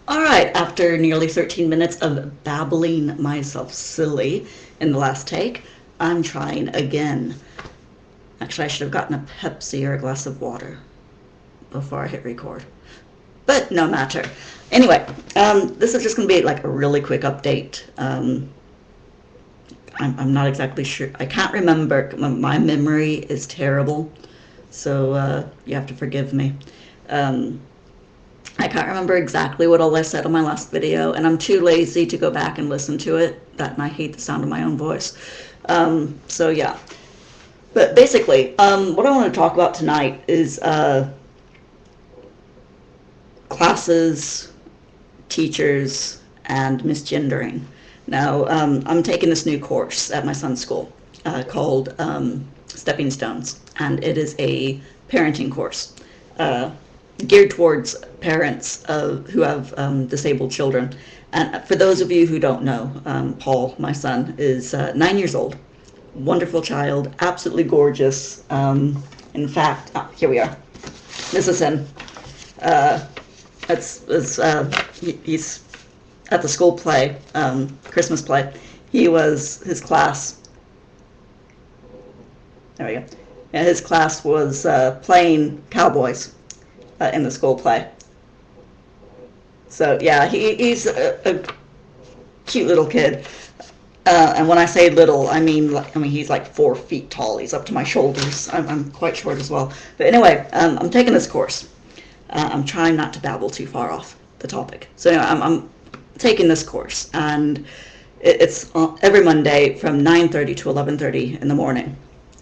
All right, after nearly 13 minutes of babbling myself silly in the last take, I'm trying again. Actually, I should have gotten a Pepsi or a glass of water before I hit record. But no matter. Anyway, this is just going to be like a really quick update. I'm not exactly sure. I can't remember. My memory is terrible, so you have to forgive me. Um, I can't remember exactly what all I said on my last video, and I'm too lazy to go back and listen to it. That and I hate the sound of my own voice. So yeah. But basically, what I want to talk about tonight is classes, teachers, and misgendering. Now, I'm taking this new course at my son's school called Stepping Stones, and it is a parenting course geared towards parents who have disabled children. And for those of you who don't know, Paul, my son, is 9 years old. Wonderful child, absolutely gorgeous. In fact, here we are. This is him. He's at the school play, Christmas play. His class. There we go. Yeah, his class was playing cowboys in the school play. So yeah, he's a cute little kid. And when I say little, I mean he's like 4 feet tall. He's up to my shoulders. I'm quite short as well. But anyway, I'm taking this course. I'm trying not to babble too far off the topic. So anyway, I'm taking this course, and it's every Monday from 9:30 to 11:30 in the morning.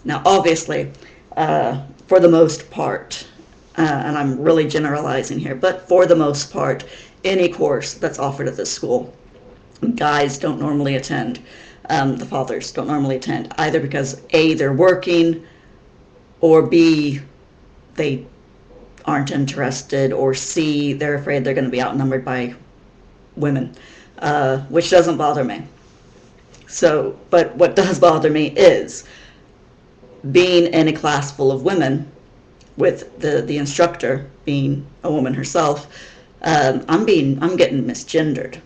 Now, obviously, for the most part, and I'm really generalizing here, but for the most part, any course that's offered at this school, guys don't normally attend. The fathers don't normally attend, either because A, they're working, or B, they aren't interested, or C, they're afraid they're going to be outnumbered by women, which doesn't bother me. So, but what does bother me is being in a class full of women, with the instructor being a woman herself. I'm getting misgendered,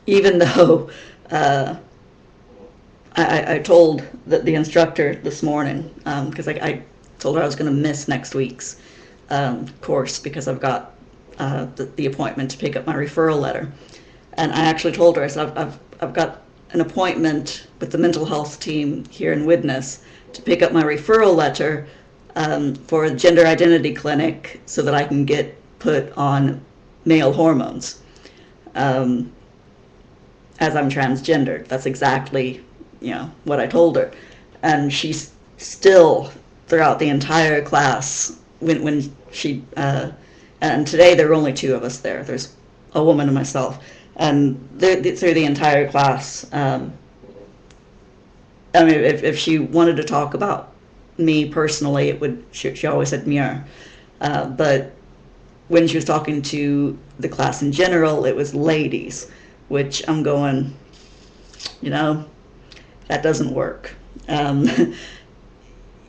even though I told the instructor this morning, because I told her I was going to miss next week's course because I've got the appointment to pick up my referral letter. And I actually told her, I said, I've got an appointment with the mental health team here in Widnes to pick up my referral letter for a gender identity clinic so that I can get put on male hormones. As I'm transgendered. That's exactly, what I told her. And she still, throughout the entire class, when she, and today there were only 2 of us there. There's a woman and myself. And through the entire class, if she wanted to talk about me personally, she always said mir. But when she was talking to the class in general, it was ladies, which I'm going, that doesn't work.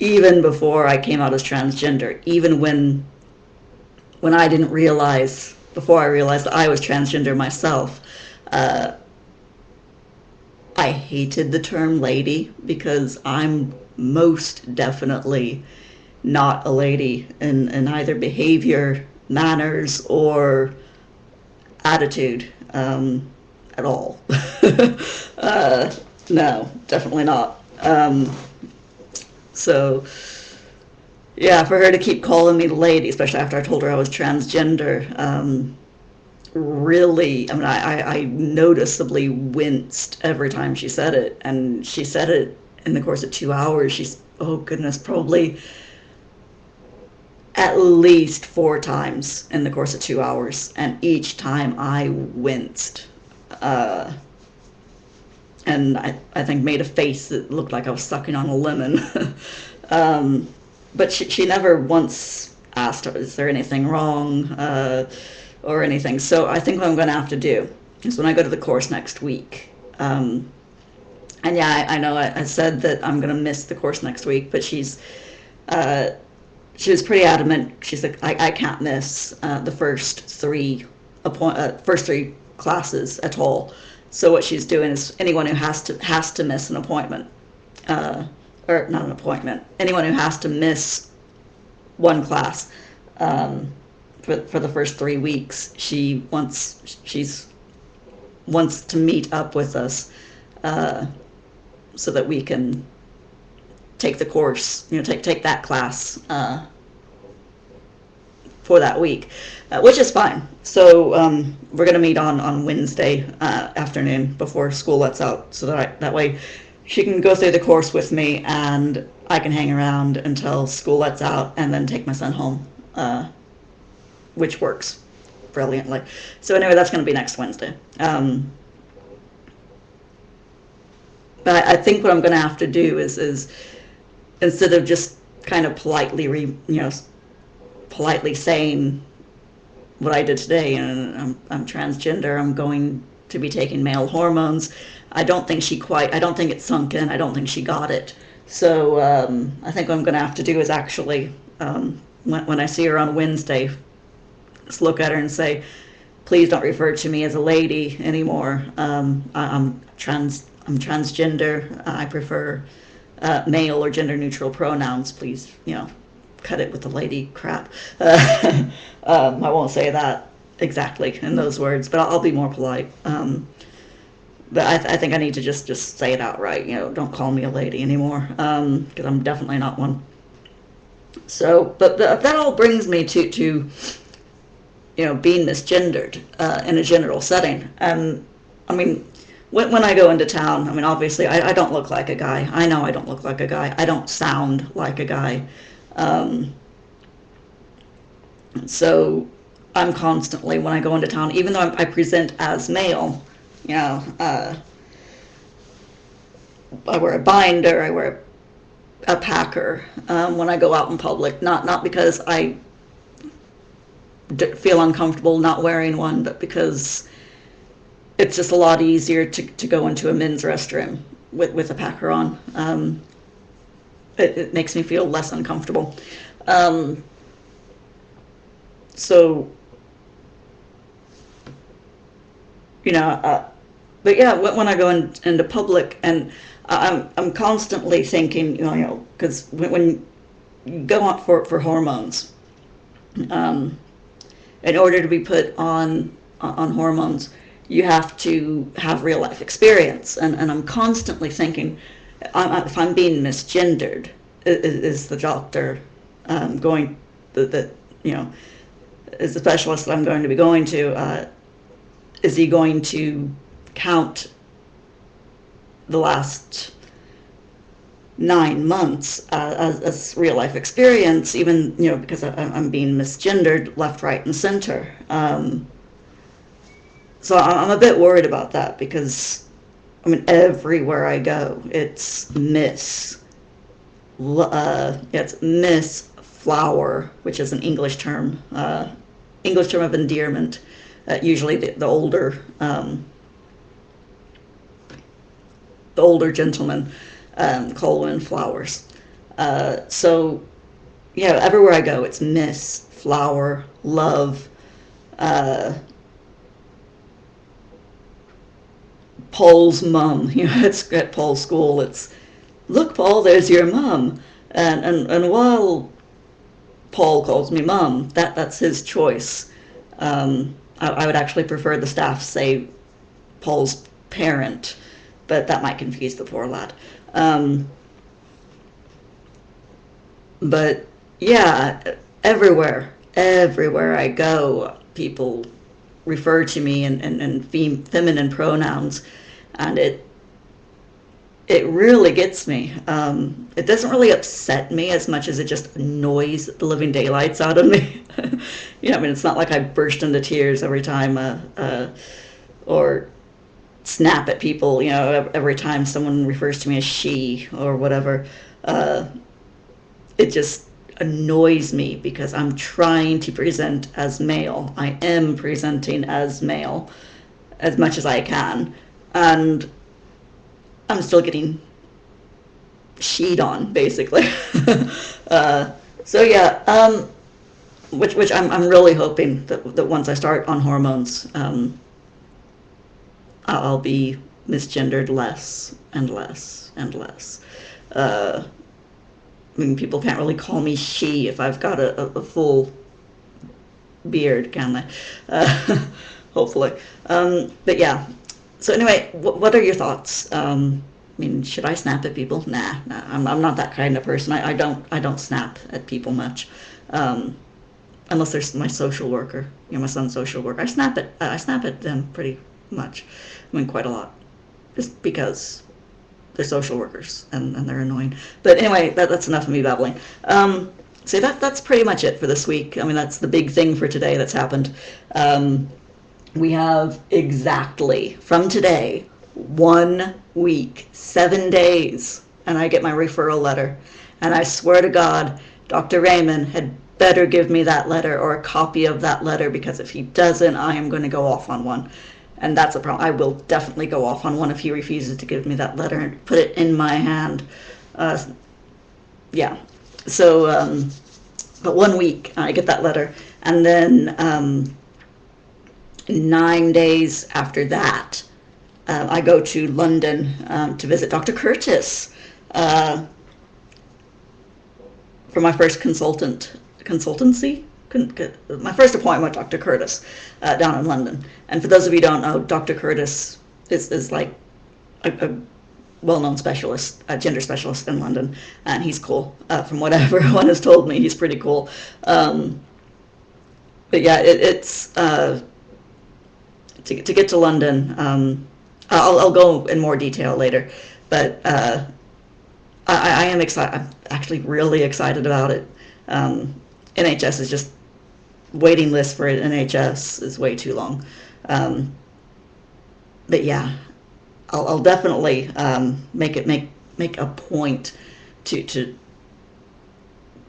Even before I came out as transgender, even when I didn't realize, before I realized that I was transgender myself, I hated the term lady because I'm most definitely not a lady in either behavior, manners, or attitude at all. No, definitely not. So, yeah, for her to keep calling me lady, especially after I told her I was transgender, really, I noticeably winced every time she said it. And she said it in the course of 2 hours. Oh goodness, probably at least 4 times in the course of 2 hours. And each time I winced. And I think made a face that looked like I was sucking on a lemon. But she never once asked, is there anything wrong or anything. So I think what I'm going to have to do is when I go to the course next week, and yeah, I know I said that I'm going to miss the course next week, but she was pretty adamant. She's like, I can't miss the first 3 first 3 classes at all. So what she's doing is anyone who has to miss an appointment, or not an appointment, anyone who has to miss one class for the first 3 weeks, she wants to meet up with us so that we can take the course, take that class for that week, which is fine. So we're going to meet on Wednesday afternoon before school lets out, so that way she can go through the course with me and I can hang around until school lets out and then take my son home, which works brilliantly. So anyway, that's going to be next Wednesday. But I think what I'm going to have to do is instead of just kind of politely saying what I did today, and I'm transgender, I'm going to be taking male hormones. I don't think it's sunk in. I don't think she got it. So I think what I'm going to have to do is actually, when I see her on Wednesday, just look at her and say, please don't refer to me as a lady anymore. I'm transgender. I prefer male or gender neutral pronouns. Please, cut it with the lady crap. I won't say that exactly in those words, but I'll be more polite. But I think I need to just say it outright. Don't call me a lady anymore, because I'm definitely not one. So, but that all brings me to being misgendered in a general setting. I mean, when I go into town, I mean, obviously, I don't look like a guy. I know I don't look like a guy. I don't sound like a guy. So I'm constantly, when I go into town, even though I present as male, I wear a binder, I wear a packer when I go out in public, not because I feel uncomfortable not wearing one, but because it's just a lot easier to go into a men's restroom with a packer on. It makes me feel less uncomfortable. So, but yeah, when I go into public, and I'm constantly thinking, because when you go out for hormones, in order to be put on hormones, you have to have real life experience, and I'm constantly thinking, if I'm being misgendered, is the doctor going, is the specialist that I'm going to be going to, is he going to count the last 9 months as real life experience, even, because I'm being misgendered left, right, and center. So I'm a bit worried about that, because everywhere I go, it's Miss. It's Miss Flower, which is an English term of endearment. Usually the older gentlemen call women flowers. So yeah, everywhere I go, it's Miss, Flower, Love. Paul's mum, it's at Paul's school, it's, look, Paul, there's your mum. And while Paul calls me mum, that's his choice. I would actually prefer the staff say Paul's parent, but that might confuse the poor lad. But yeah, everywhere I go, people refer to me in feminine pronouns, and it really gets me. It doesn't really upset me as much as it just annoys the living daylights out of me. It's not like I burst into tears every time, or snap at people, every time someone refers to me as she or whatever. It just annoys me because I'm trying to present as male. I am presenting as male as much as I can, and I'm still getting sheed on, basically. So yeah, which I'm really hoping that once I start on hormones, I'll be misgendered less and less and less. I mean, people can't really call me she if I've got a full beard, can they? Hopefully. But yeah. So anyway, what are your thoughts? I mean, should I snap at people? Nah, I'm not that kind of person. I don't snap at people much, unless there's my social worker, my son's social worker. I snap at them pretty much. I mean, quite a lot, just because they're social workers and they're annoying. But anyway, that's enough of me babbling. So that's pretty much it for this week. I mean, that's the big thing for today that's happened. We have exactly from today 1 week, 7 days, and I get my referral letter. And I swear to God, Dr. Raymond had better give me that letter or a copy of that letter, because if he doesn't, I am going to go off on one. And that's a problem. I will definitely go off on one if he refuses to give me that letter and put it in my hand. Yeah. So, but 1 week, I get that letter. And then 9 days after that, I go to London to visit Dr. Curtis for my first consultancy. My first appointment with Dr. Curtis down in London. And for those of you who don't know, Dr. Curtis is like a well-known specialist, a gender specialist in London, and he's cool. From what everyone has told me, he's pretty cool. But yeah, it's to get to London. I'll go in more detail later, but I am excited. I'm actually really excited about it. NHS is just waiting list for NHS is way too long. But yeah, I'll definitely make a point to.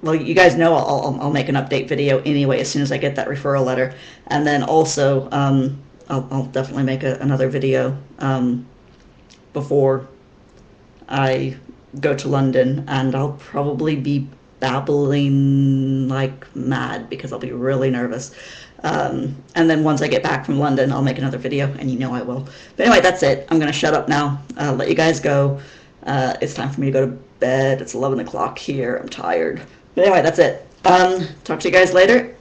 Well, you guys know I'll make an update video anyway as soon as I get that referral letter, and then also I'll definitely make another video before I go to London, and I'll probably be babbling like mad because I'll be really nervous. And then once I get back from London, I'll make another video, and I will. But anyway, that's it. I'm going to shut up now, let you guys go. It's time for me to go to bed. It's 11 o'clock here. I'm tired. But anyway, that's it. Talk to you guys later.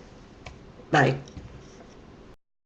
Bye.